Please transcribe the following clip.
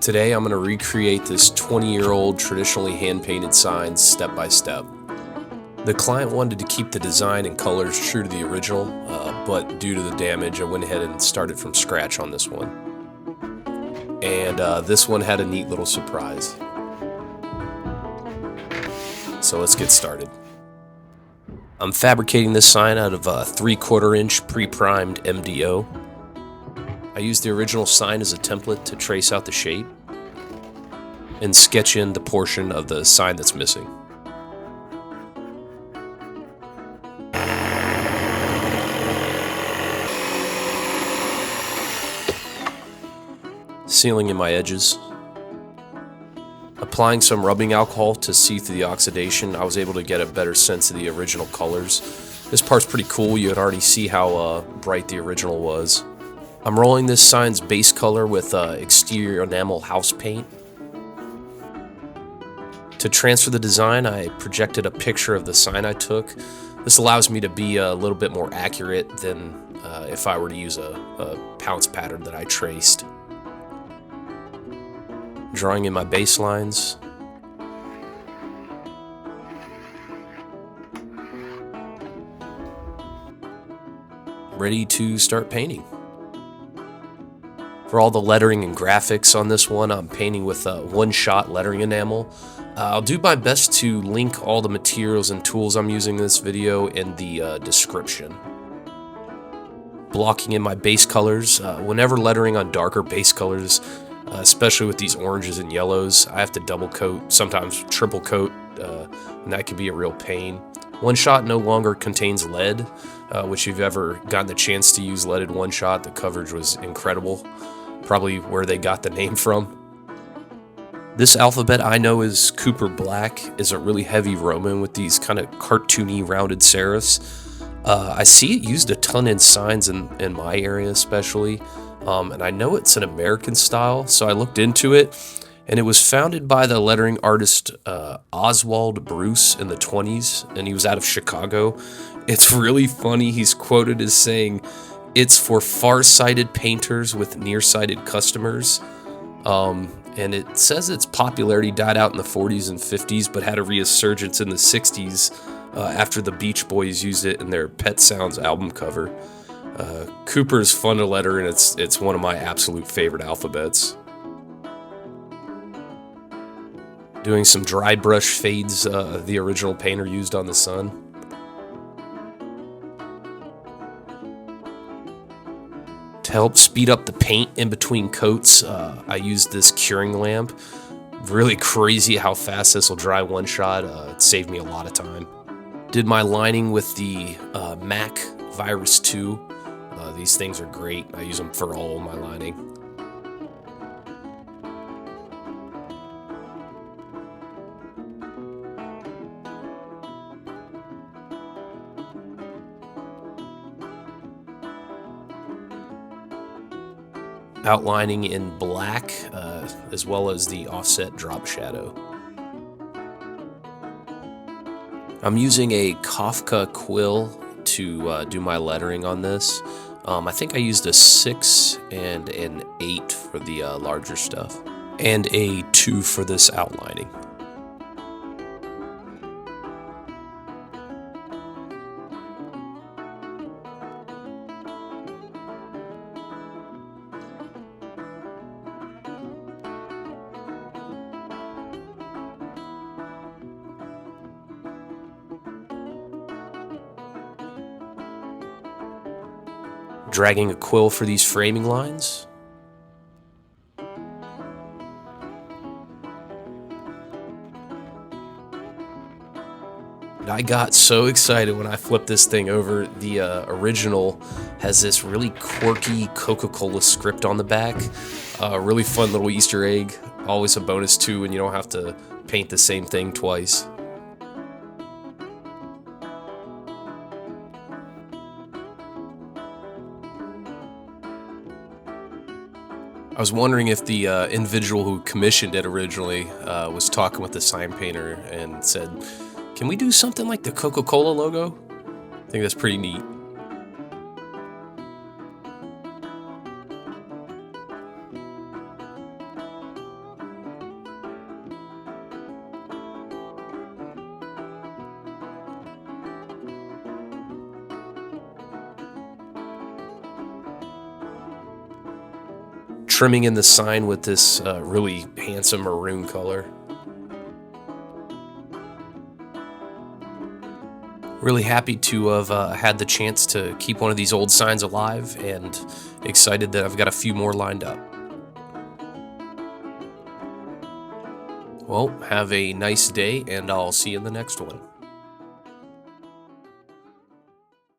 Today I'm going to recreate this 20-year-old traditionally hand-painted sign step by step. The client wanted to keep the design and colors true to the original, but due to the damage I went ahead and started from scratch on this one. And this one had a neat little surprise. So let's get started. I'm fabricating this sign out of a 3/4 inch pre-primed MDO. I used the original sign as a template to trace out the shape and sketch in the portion of the sign that's missing. Sealing in my edges. Applying some rubbing alcohol to see through the oxidation, I was able to get a better sense of the original colors. This part's pretty cool. You can already see how bright the original was. I'm rolling this sign's base color with exterior enamel house paint. To transfer the design, I projected a picture of the sign I took. This allows me to be a little bit more accurate than if I were to use a pounce pattern that I traced. Drawing in my baselines. Ready to start painting. For all the lettering and graphics on this one, I'm painting with one-shot lettering enamel. I'll do my best to link all the materials and tools I'm using in this video in the description. Blocking in my base colors. Whenever lettering on darker base colors, especially with these oranges and yellows, I have to double coat, sometimes triple coat, and that can be a real pain. One Shot no longer contains lead, which if you've ever gotten the chance to use leaded One Shot, the coverage was incredible. Probably where they got the name from. This alphabet I know is Cooper Black, is a really heavy Roman with these kind of cartoony rounded serifs. I see it used a ton in signs in my area especially. And I know it's an American style, so I looked into it, and it was founded by the lettering artist Oswald Bruce in the 20s, and he was out of Chicago. It's really funny. He's quoted as saying, "It's for far-sighted painters with nearsighted customers." And it says its popularity died out in the 40s and 50s, but had a resurgence in the 60s after the Beach Boys used it in their Pet Sounds album cover. Cooper is fun to letter, and it's one of my absolute favorite alphabets. Doing some dry brush fades the original painter used on the sun. To help speed up the paint in between coats, I used this curing lamp. Really crazy how fast this will dry one shot. It saved me a lot of time. Did my lining with the Mac Virus 2. These things are great. I use them for all my lining. Outlining in black, as well as the offset drop shadow. I'm using a Kafka quill to do my lettering on this. I think I used a 6 and an 8 for the larger stuff, and a 2 for this outlining. Dragging a quill for these framing lines. I got so excited when I flipped this thing over. The original has this really quirky Coca-Cola script on the back. Really fun little Easter egg. Always a bonus too when you don't have to paint the same thing twice. I was wondering if the individual who commissioned it originally was talking with the sign painter and said, "Can we do something like the Coca-Cola logo?" I think that's pretty neat. trimming in the sign with this really handsome maroon color. Really happy to have had the chance to keep one of these old signs alive, and excited that I've got a few more lined up. Well, have a nice day, and I'll see you in the next one.